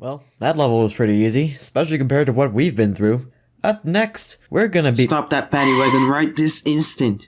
Well, that level was pretty easy, especially compared to what we've been through. Up next, we're gonna be- Stop that paddy wagon right this instant!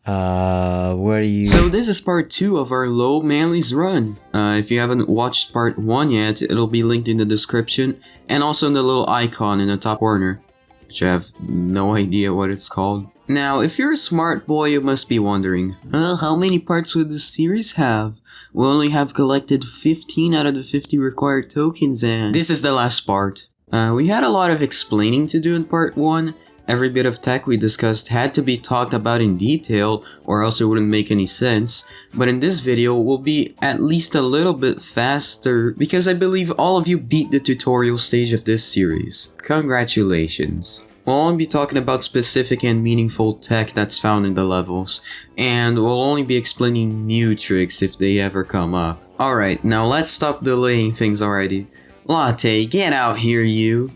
What are you- So this is part 2 of our low Manlies run. If you haven't watched part 1 yet, it'll be linked in the description, and also in the little icon in the top corner, which I have no idea what it's called. Now, if you're a smart boy, you must be wondering, how many parts would this series have? We only have collected 15 out of the 50 required tokens, and this is the last part. We had a lot of explaining to do in part 1. Every bit of tech we discussed had to be talked about in detail, or else it wouldn't make any sense. But in this video, we'll be at least a little bit faster, because I believe all of you beat the tutorial stage of this series. Congratulations. We'll only be talking about specific and meaningful tech that's found in the levels, and we'll only be explaining new tricks if they ever come up. Alright, now let's stop delaying things already. Latte, get out here, you!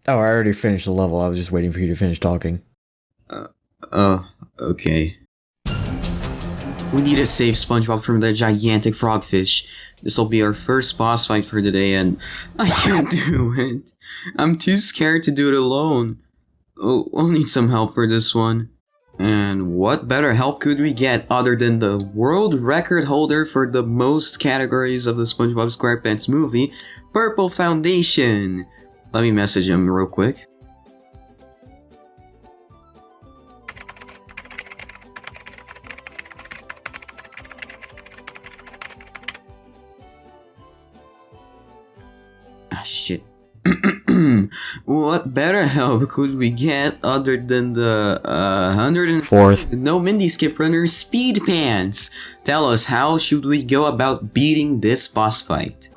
Oh, I already finished the level, I was just waiting for you to finish talking. Okay. We need to save SpongeBob from the gigantic frogfish. This'll be our first boss fight for today, and I can't do it. I'm too scared to do it alone. Oh, we'll need some help for this one. And what better help could we get other than the world record holder for the most categories of the SpongeBob SquarePants movie, Purple Foundation? Let me message him real quick. Ah, shit. What better help could we get other than the 104th No Mindy Skip Runner SpeedPants? Tell us, how should we go about beating this boss fight?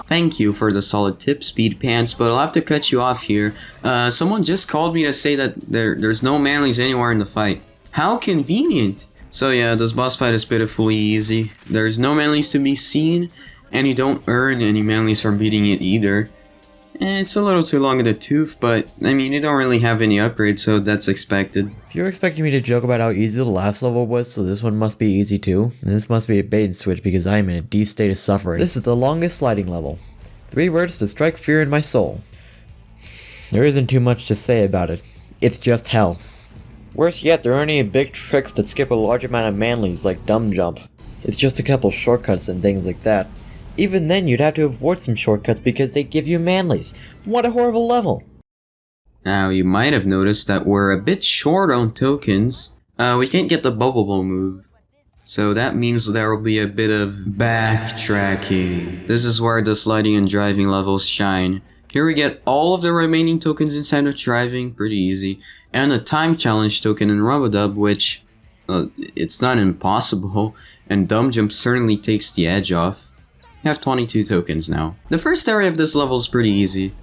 Thank you for the solid tip, SpeedPants, but I'll have to cut you off here. Someone just called me to say that there's no Manlies anywhere in the fight. How convenient! So yeah, this boss fight is pitifully easy. There's no Manlies to be seen, and you don't earn any Manlies from beating it either. It's a little too long in the tooth, but I mean, you don't really have any upgrades, so that's expected. If you're expecting me to joke about how easy the last level was, so this one must be easy too, then this must be a bait and switch because I am in a deep state of suffering. This is the longest sliding level. 3 words to strike fear in my soul. There isn't too much to say about it. It's just hell. Worse yet, there aren't any big tricks that skip a large amount of Manlies like dumb jump. It's just a couple shortcuts and things like that. Even then, you'd have to avoid some shortcuts because they give you Manlies. What a horrible level! Now, you might have noticed that we're a bit short on tokens. We can't get the Bubble Ball move. So that means there will be a bit of backtracking. This is where the sliding and driving levels shine. Here we get all of the remaining tokens inside of driving, pretty easy. And a time challenge token in Rubadub, which, it's not impossible. And Dumb Jump certainly takes the edge off. You have 22 tokens now. The first area of this level is pretty easy.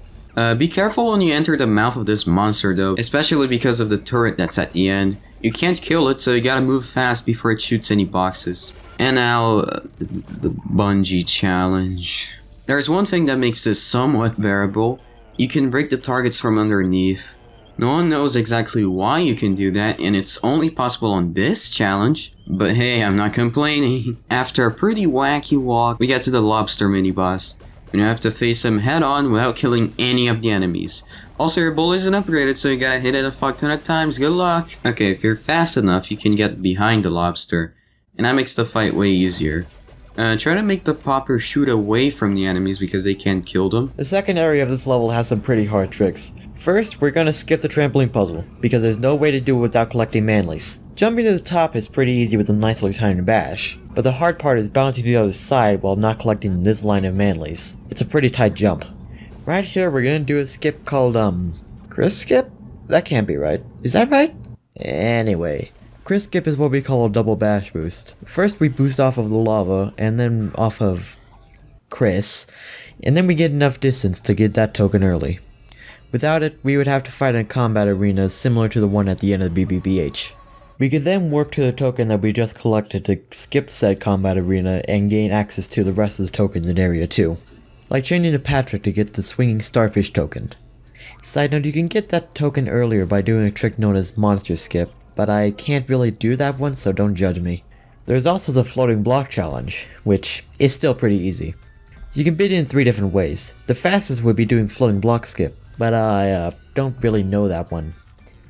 Be careful when you enter the mouth of this monster though, especially because of the turret that's at the end. You can't kill it, so you gotta move fast before it shoots any boxes. And now, the bungee challenge. There's one thing that makes this somewhat bearable. You can break the targets from underneath. No one knows exactly why you can do that, and it's only possible on this challenge. But hey, I'm not complaining. After a pretty wacky walk, we get to the lobster mini-boss. And you have to face him head-on without killing any of the enemies. Also, your bullet isn't upgraded, so you gotta hit it a fuck ton of times. Good luck! Okay, if you're fast enough, you can get behind the lobster. And that makes the fight way easier. Try to make the popper shoot away from the enemies because they can't kill them. The second area of this level has some pretty hard tricks. First, we're gonna skip the trampoline puzzle, because there's no way to do it without collecting Manlies. Jumping to the top is pretty easy with a nice little timed bash, but the hard part is bouncing to the other side while not collecting this line of Manlies. It's a pretty tight jump. Right here, we're gonna do a skip called, Chris Skip? That can't be right. Is that right? Anyway. Chris Skip is what we call a double bash boost. First we boost off of the lava, and then off of Chris, and then we get enough distance to get that token early. Without it, we would have to fight in a combat arena similar to the one at the end of the BBBH. We could then warp to the token that we just collected to skip said combat arena and gain access to the rest of the tokens in Area 2. Like changing to Patrick to get the swinging starfish token. Side note, you can get that token earlier by doing a trick known as Monster Skip, but I can't really do that one, so don't judge me. There's also the floating block challenge, which is still pretty easy. You can beat it in 3 different ways. The fastest would be doing floating block skip, but I don't really know that one.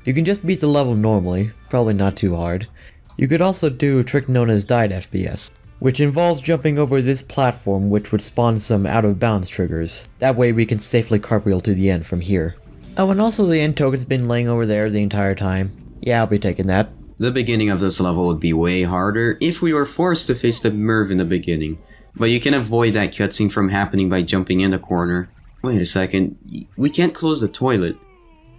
You can just beat the level normally, probably not too hard. You could also do a trick known as died FPS, which involves jumping over this platform, which would spawn some out of bounds triggers. That way we can safely cartwheel to the end from here. Oh, and also the end token's been laying over there the entire time. Yeah, I'll be taking that. The beginning of this level would be way harder if we were forced to face the Merv in the beginning. But you can avoid that cutscene from happening by jumping in the corner. Wait a second, we can't close the toilet.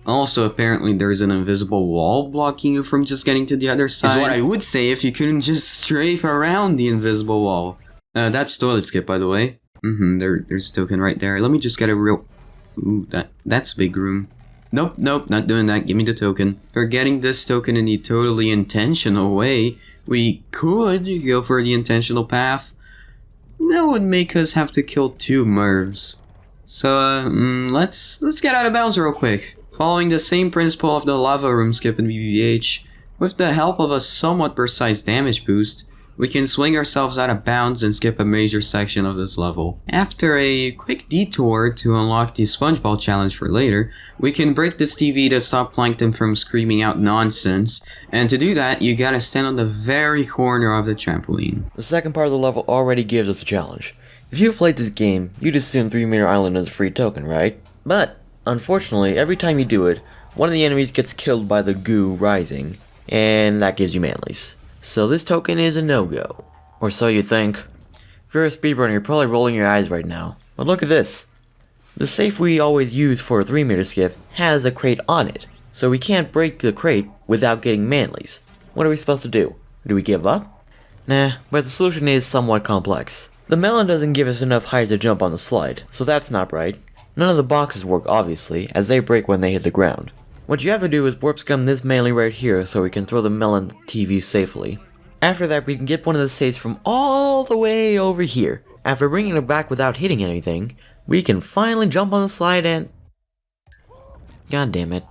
Also, apparently there's an invisible wall blocking you from just getting to the other side. Is what I would say if you couldn't just strafe around the invisible wall. That's toilet skip, by the way. There's a token right there. Let me just get a real... Ooh, that's a big room. Nope, not doing that. Give me the token. For getting this token in the totally intentional way, we could go for the intentional path. That would make us have to kill 2 Mervs. So, let's get out of bounds real quick. Following the same principle of the lava room skip in BBH, with the help of a somewhat precise damage boost, we can swing ourselves out of bounds and skip a major section of this level. After a quick detour to unlock the SpongeBob challenge for later, we can break this TV to stop Plankton from screaming out nonsense, and to do that, you gotta stand on the very corner of the trampoline. The second part of the level already gives us a challenge. If you've played this game, you'd assume 3 Meter Island is a free token, right? But, unfortunately, every time you do it, one of the enemies gets killed by the goo rising, and that gives you Manlies. So this token is a no-go. Or so you think. If you're a speedrunner, you're probably rolling your eyes right now. But look at this. The safe we always use for a 3 meter skip has a crate on it, so we can't break the crate without getting Manlies. What are we supposed to do? Do we give up? Nah, but the solution is somewhat complex. The melon doesn't give us enough height to jump on the slide, so that's not right. None of the boxes work obviously, as they break when they hit the ground. What you have to do is warp scum this Manly right here so we can throw the melon TV safely. After that, we can get one of the safes from all the way over here. After bringing it back without hitting anything, we can finally jump on the slide and... God damn it.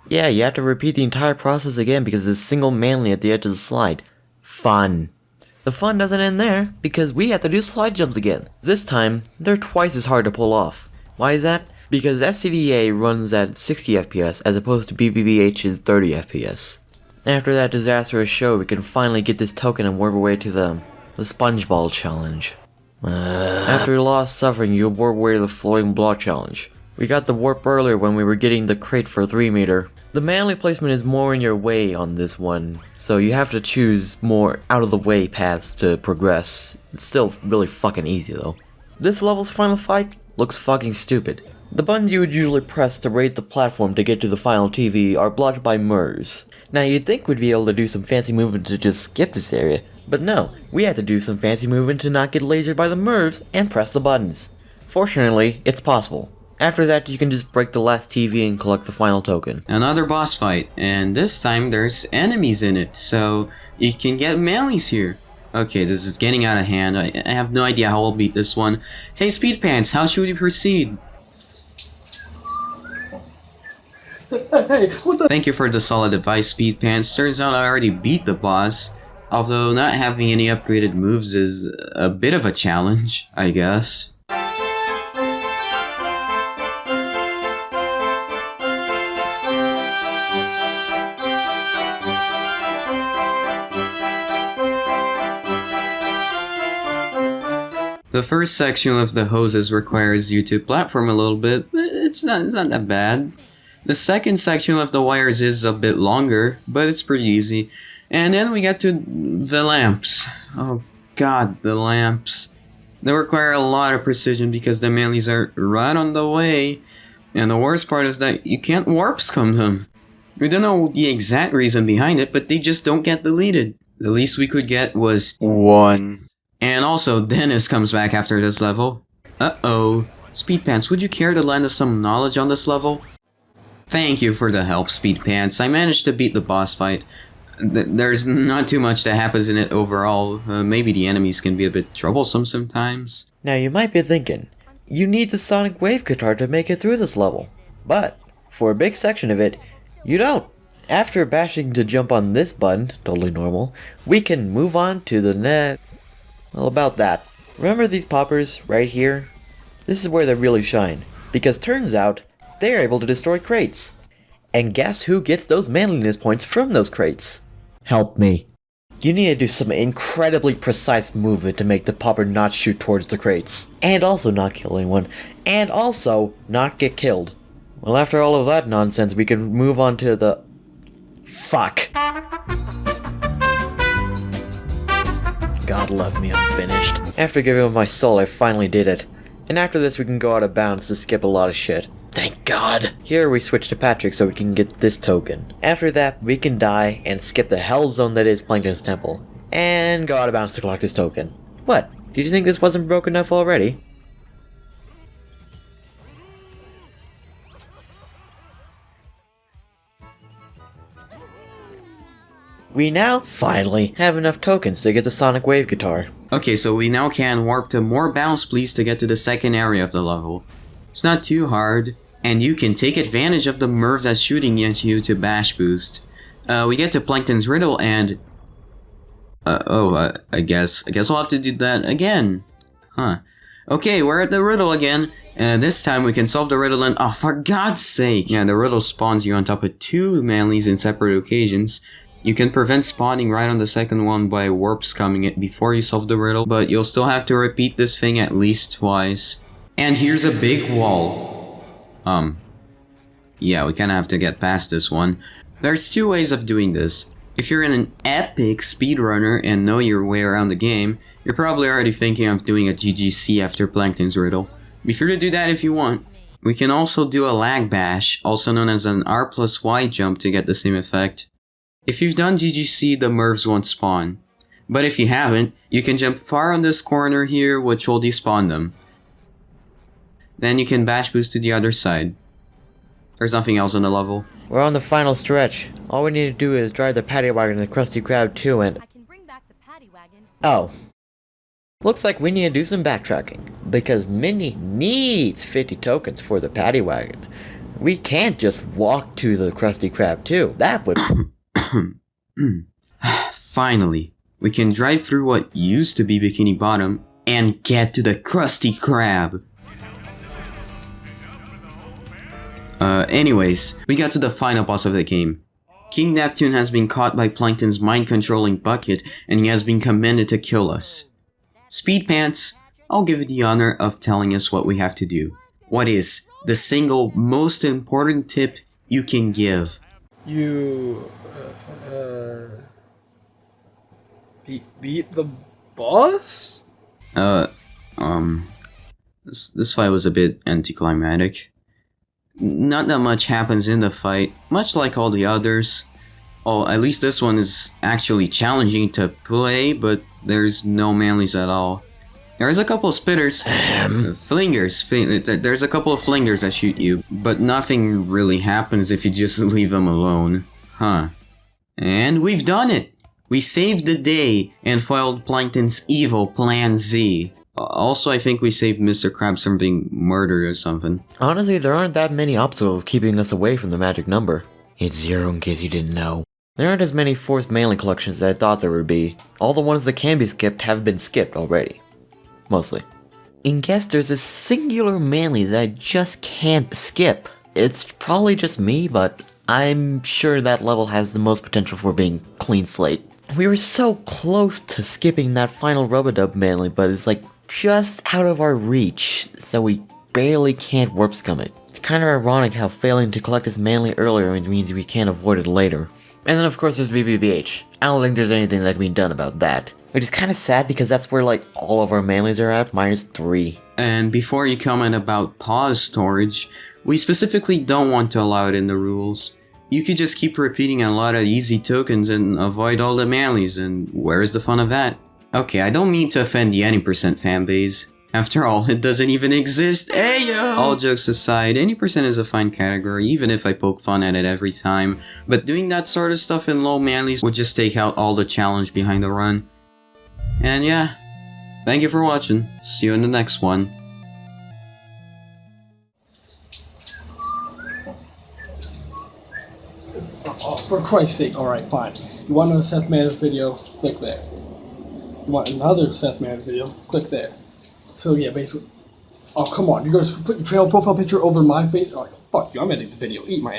Yeah, you have to repeat the entire process again because there's a single Manly at the edge of the slide. Fun. The fun doesn't end there, because we have to do slide jumps again. This time, they're twice as hard to pull off. Why is that? Because SCDA runs at 60 FPS as opposed to BBBH's 30 FPS. After that disastrous show, we can finally get this token and warp away to the SpongeBob challenge. After a lot of suffering, you warp away to the floating block challenge. We got the warp earlier when we were getting the crate for 3 meter. The Manly placement is more in your way on this one, so you have to choose more out of the way paths to progress. It's still really fucking easy though. This level's final fight looks fucking stupid. The buttons you would usually press to raise the platform to get to the final TV are blocked by Murs. Now you'd think we'd be able to do some fancy movement to just skip this area, but no, we have to do some fancy movement to not get lasered by the Murs and press the buttons. Fortunately, it's possible. After that, you can just break the last TV and collect the final token. Another boss fight, and this time there's enemies in it, so you can get Manlies here. Okay, this is getting out of hand. I have no idea how I'll beat this one. Hey SpeedPants, how should we proceed? Thank you for the solid advice, SpeedPants. Turns out I already beat the boss, although not having any upgraded moves is a bit of a challenge, I guess. The first section of the hoses requires you to platform a little bit, but it's not that bad. The second section of the wires is a bit longer, but it's pretty easy. And then we get to the lamps. Oh god, the lamps. They require a lot of precision because the Manlies are right on the way. And the worst part is that you can't warp scum them. We don't know the exact reason behind it, but they just don't get deleted. The least we could get was 1. And also, Dennis comes back after this level. Uh-oh. SpeedPants, would you care to lend us some knowledge on this level? Thank you for the help, SpeedPants. I managed to beat the boss fight. There's not too much that happens in it overall. Maybe the enemies can be a bit troublesome sometimes. Now you might be thinking, you need the Sonic Wave guitar to make it through this level. But, for a big section of it, you don't. After bashing to jump on this button, totally normal, we can move on to the next. Well, about that. Remember these poppers right here? This is where they really shine, because turns out they're able to destroy crates. And guess who gets those manliness points from those crates? Help me. You need to do some incredibly precise movement to make the popper not shoot towards the crates. And also not kill anyone. And also not get killed. Well, after all of that nonsense, we can move on to the... Fuck. God love me unfinished. After giving up my soul, I finally did it. And after this, we can go out of bounds to skip a lot of shit. Thank God! Here we switch to Patrick so we can get this token. After that, we can die and skip the hell zone that is Plankton's temple. And go out of bounds to collect this token. What? Did you think this wasn't broken enough already? We now, finally, have enough tokens to get the Sonic Wave guitar. Okay, so we now can warp to more bounce please to get to the second area of the level. It's not too hard, and you can take advantage of the Merv that's shooting at you to bash boost. We get to Plankton's riddle and... I guess I'll have to do that again. Huh. Okay, we're at the riddle again, and this time we can solve the riddle and... Oh, for God's sake! Yeah, the riddle spawns you on top of 2 Manlies in separate occasions. You can prevent spawning right on the second one by warps coming in before you solve the riddle, but you'll still have to repeat this thing at least twice. And here's a big wall. Yeah, we kinda have to get past this one. There's 2 ways of doing this. If you're an epic speedrunner and know your way around the game, you're probably already thinking of doing a GGC after Plankton's riddle. Be sure to do that if you want. We can also do a lag bash, also known as an R+Y jump to get the same effect. If you've done GGC, the Mervs won't spawn. But if you haven't, you can jump far on this corner here, which will despawn them. Then you can bash boost to the other side. There's nothing else on the level. We're on the final stretch. All we need to do is drive the paddy wagon to the Krusty Krab 2 and... I can bring back the paddy wagon. Oh. Looks like we need to do some backtracking, because Minnie needs 50 tokens for the paddy wagon. We can't just walk to the Krusty Krab 2. That would... Finally, we can drive through what used to be Bikini Bottom and get to the Krusty Krab. Anyways, we got to the final boss of the game. King Neptune has been caught by Plankton's mind-controlling bucket and he has been commanded to kill us. SpeedPants, I'll give you the honor of telling us what we have to do. What is the single most important tip you can give? You beat the boss? This fight was a bit anticlimactic. Not that much happens in the fight, much like all the others. Oh, at least this one is actually challenging to play, but there's no Manlies at all. There's a couple of spitters, flingers, there's a couple of flingers that shoot you, but nothing really happens if you just leave them alone. Huh. And we've done it! We saved the day and foiled Plankton's evil Plan Z. Also, I think we saved Mr. Krabs from being murdered or something. Honestly, there aren't that many obstacles keeping us away from the magic number. It's 0 in case you didn't know. There aren't as many forced Manly collections as I thought there would be. All the ones that can be skipped have been skipped already. Mostly. And guess there's a singular Manly that I just can't skip. It's probably just me, but I'm sure that level has the most potential for being clean slate. We were so close to skipping that final Rub-a-Dub Manly, but it's like just out of our reach, so we barely can't warp scum it. It's kind of ironic how failing to collect this Manly earlier means we can't avoid it later. And then of course there's BBBH. I don't think there's anything that can be done about that. Which is kind of sad because that's where like all of our Manlies are at, -3. And before you comment about pause storage, we specifically don't want to allow it in the rules. You could just keep repeating a lot of easy tokens and avoid all the Manlies, and where's the fun of that? Okay, I don't mean to offend the any% fanbase. After all, it doesn't even exist. Ayo! All jokes aside, any% is a fine category, even if I poke fun at it every time. But doing that sort of stuff in low Manlies would just take out all the challenge behind the run. And yeah, thank you for watching. See you in the next one. Oh. For Christ's sake, alright, fine. You want another Seth Manners video? Click there. You want another Seth Manners video? Click there. So yeah, basically. Oh, come on. You're going to put your channel profile picture over my face? Alright, fuck you. I'm editing the video. Eat my ass.